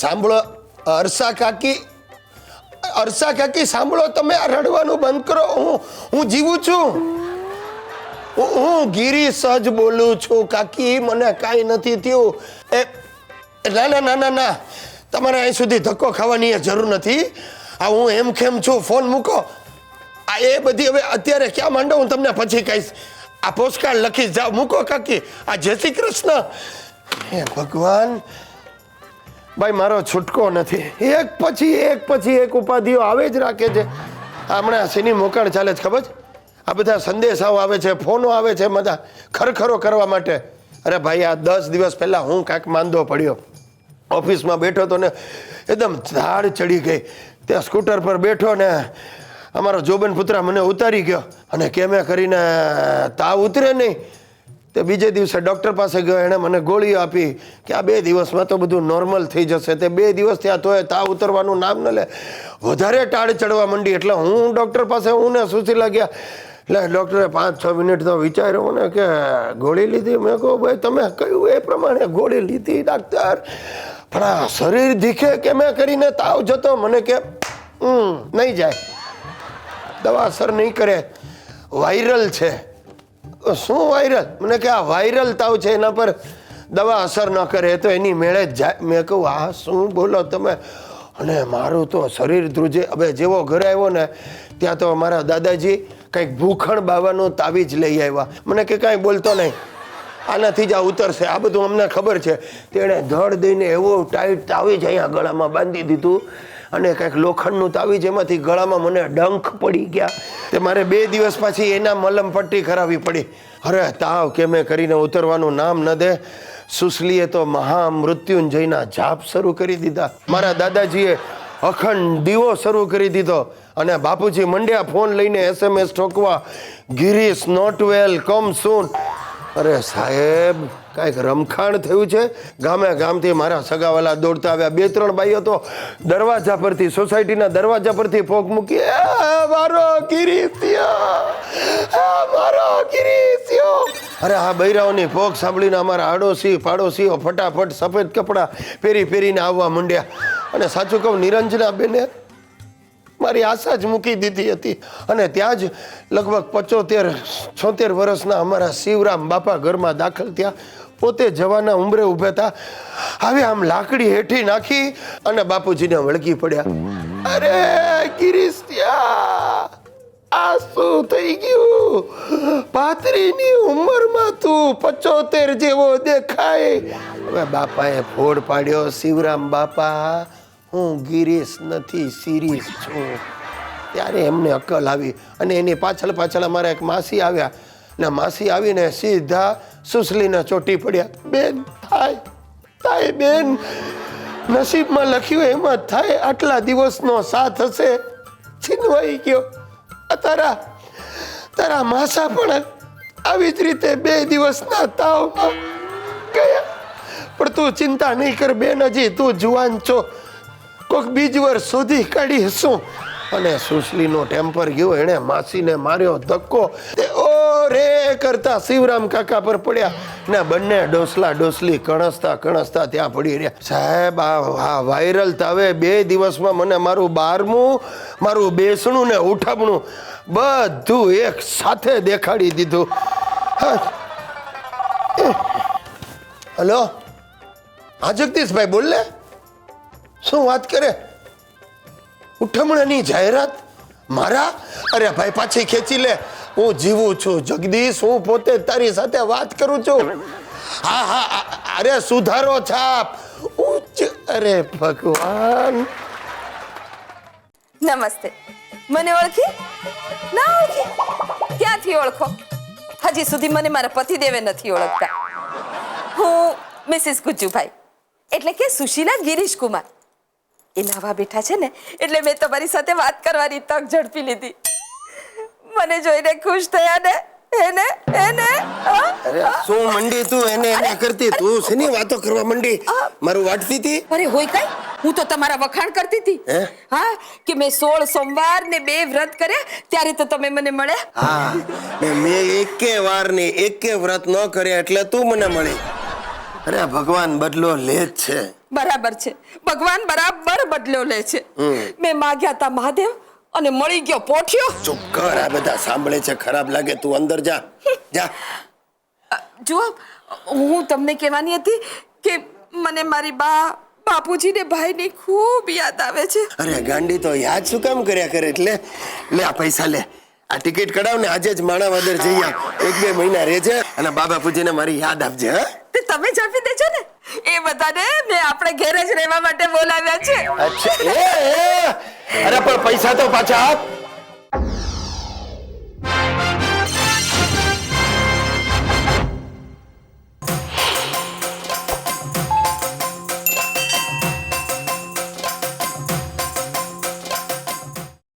સાંભળો હર્ષા કાકી સાંભળો, તમે આ રડવાનું બંધ કરો. હું જીવું છું. હું ગિરીશ જ બોલું છું કાકી, મને કાંઈ નથી થયું. ના તમારે અહીં સુધી ધક્કો ખાવાની જરૂર નથી. આ હું એમ કેમ છું, ફોન મૂકો. આ એ બધી હવે અત્યારે ક્યાં માંડો, હું તમને પછી કહીશ. આ પોસ્ટકાર્ડ લખીશ, જાઓ મૂકો કાકી. આ જય શ્રી કૃષ્ણ. હે ભગવાન, ભાઈ મારો છૂટકો નથી. એક પછી એક ઉપાધિઓ આવે જ રાખે છે. હમણાં શેની મોકળ ચાલે છે ખબર છે? આ બધા સંદેશાઓ આવે છે, ફોનો આવે છે, બધા ખરખરો કરવા માટે. અરે ભાઈ, આ 10 દિવસ પહેલા હું કાંઈક માંદો પડ્યો, ઓફિસમાં બેઠો તો ને એકદમ ઝાડ ચડી ગઈ. ત્યાં સ્કૂટર પર બેઠો ને અમારો જોબન પુત્રા મને ઉતારી ગયો, અને કેમે કરીને તાવ ઉતરે નહીં. તે બીજે દિવસે ડૉક્ટર પાસે ગયો, એણે મને ગોળીઓ આપી કે આ 2 દિવસમાં તો બધું નોર્મલ થઈ જશે. તે 2 દિવસ થયા તોય તાવ ઉતરવાનું નામ ન લે, વધારે ટાળ ચડવા માંડી. એટલે હું ડૉક્ટર પાસે હું ને સુશીલા ગયા. એટલે ડૉક્ટરે 5-6 મિનિટ તો વિચાર્યો મને કે ગોળી લીધી. મેં કહું ભાઈ તમે કહ્યું એ પ્રમાણે ગોળી લીધી ડાક્ટર, પણ આ શરીર દીખે કે મેં કરીને તાવ જતો. મને કે નહીં જાય, દવા અસર નહીં કરે, વાયરલ છે. શું વાયરલ? મને કે આ વાયરલ તાવ છે, એના પર દવા અસર ન કરે તો એની મેળે જ જાય. મેં કહું આ શું બોલો તમે? અને મારું તો શરીર ધ્રુજે. હવે જેવો ઘરે આવ્યો ને ત્યાં તો મારા દાદાજી કંઈક ભૂખણ બાવાનું તાવીજ લઈ આવ્યા. મને કે કાંઈ બોલતો નહીં, આનાથી જ આ ઉતરશે, આ બધું અમને ખબર છે. તેણે ધડ દઈને એવું ટાઈટ તાવીજ અહીંયા ગળામાં બાંધી દીધું, અને કંઈક લોખંડનું તાવીજ, એમાંથી ગળામાં મને ડંખ પડી ગયા. તે મારે 2 દિવસ પછી એના મલમ પટ્ટી કરાવવી પડી. અરે તાવ કેમે કરીને ઉતરવાનું નામ ન દે. સુશલીએ તો મહામૃત્યુંજયના જાપ શરૂ કરી દીધા. મારા દાદાજીએ અખંડ દીવો શરૂ કરી દીધો, અને બાપુજી મંડ્યા ફોન લઈને SMS ઠોકવા, ગિરીશ નોટ વેલ, કમ સૂન. અરે સાહેબ, કાંઈક રમખાણ થયું છે. ગામથી મારા સગાવાલા દોડતા આવ્યા. 2-3 બાઈઓ તો દરવાજા પરથી, સોસાયટીના દરવાજા પરથી ફોક મૂકી, મારો ગિરીશિયો. અરે આ બૈરાઓની ફોક સાંભળીને અમારા આડોશી પાડોશીઓ ફટાફટ સફેદ કપડાં પહેરીને આવવા માંડ્યા. અને સાચું કહું, નિરંજના બેને મારી આશા જ મૂકી દીધી હતી. અને ત્યાં જ લગભગ 75-76 વર્ષના અમારા શિવરામ બાપા ઘરમાં દાખલ થયા. પોતે જવાના ઉંમરે ઊભા હતા. હવે આમ લાકડી હેઠી નાખી અને બાપુજીને વળગી પડ્યા. અરે ગિરીશ, આ શું થઈ ગયું? 35ની ઉંમરમાં તું 75 જેવો દેખાય. હવે બાપાએ ફોડ પાડ્યો, શિવરામ બાપા, હું ગિરીશ નથી, શિરીષ છું. ત્યારે એમને અકલ આવી, અને એની પાછળ અમારા એક માસી આવ્યા, ને માસી આવીને સીધા સુશલીને ચોટી પડ્યા. બેન, થાય બેન, નસીબમાં લખ્યું એમ જ થાય. આટલા દિવસનો સાથ હશે, છીનવાઈ ગયો. તારા માસા પણ આવી જ રીતે 2 દિવસના તાવમાં ગયા. પણ તું ચિંતા નહીં કર બેન, હજી તું જુવાન છો, કોઈક બીજી વાર શોધી કાઢી હશું. અને સુશલીનો ટેમ્પર ગયો, એણે માસીને માર્યો ધક્કો. ઓ રે કરતા શિવરામ કાકા પર પડ્યા, ને બંને ડોસલી કણસતા ત્યાં પડી રહ્યા. સાહેબ, આ વાયરલ તાવે 2 દિવસમાં મને મારું 12મું, મારું બેસણું ને ઉઠામણું બધું એક સાથે દેખાડી દીધું. હલો, હા જગદીશભાઈ બોલ લે. શું વાત કરે? ઉઠમણાની જાહેરાત મારા? અરે ભાઈ પાછી ખેંચી લે. હું જીવું છું જગદીશ, હું પોતે તારી સાથે વાત કરું છું. હા, અરે સુધારો છાપ. અરે ભગવાન. નમસ્તે. મને ઓળખી? ના ઓળખી? ક્યાંથી ઓળખો? હજી સુધી મને મારા પતિદેવે નથી ઓળખતા. હું મિસિસ ગુજ્જુભાઈ, એટલે કે સુશીલા ગિરીશ કુમાર. એ નવા બેઠા છે ને, એટલે મેં તમારી સાથે વાત કરવાની તક ઝડપી લીધી. મને જોઈને ખુશ થયા ને? એને અરે શું મંડી તું એને કરતી? તું શેની વાતો કરવા મંડી? મારું વાટતી હતી? અરે હોય કઈ, હું તો તમારા વખાણ કરતી હતી. હા, કે મેં 16 સોમવાર ને 2 વ્રત કર્યા, ત્યારે તો તમે મને મળ્યા. હા, મેં એકે વાર ને એકે વ્રત ન કર્યા એટલે તું મને મળી. અરે ભગવાન બદલો લે જ છે. બરાબર છે, ભગવાન બરાબર બદલો લે છે. મેં માગ્યા તા મહાદેવ અને મળી ગયો પોઠિયો. ચૂપ કર, આ બધા સાંભળે છે, ખરાબ લાગે. તું અંદર જા જા. જુઓ, હું તમને કહેવાની હતી કે મને મારી બા, બાપુજી ને ભાઈની ખૂબ યાદ આવે છે. અરે ગાંડી, તો યાદ શું કામ કર્યા કરે? એટલે લે આ પૈસા લે, આ ટિકિટ કઢાવ ને આજે જ માણાવદર જઈ આવ. 1-2 મહિના રહેજે અને બાબા પૂજીને મારી યાદ આપજે. હા, તે તમે જ આપી દેજો ને. એ બધાને મેં આપણે ઘરે જ રહેવા માટે બોલાવ્યા છે. અચ્છા, અરે પણ પૈસા તો પાછા આપ.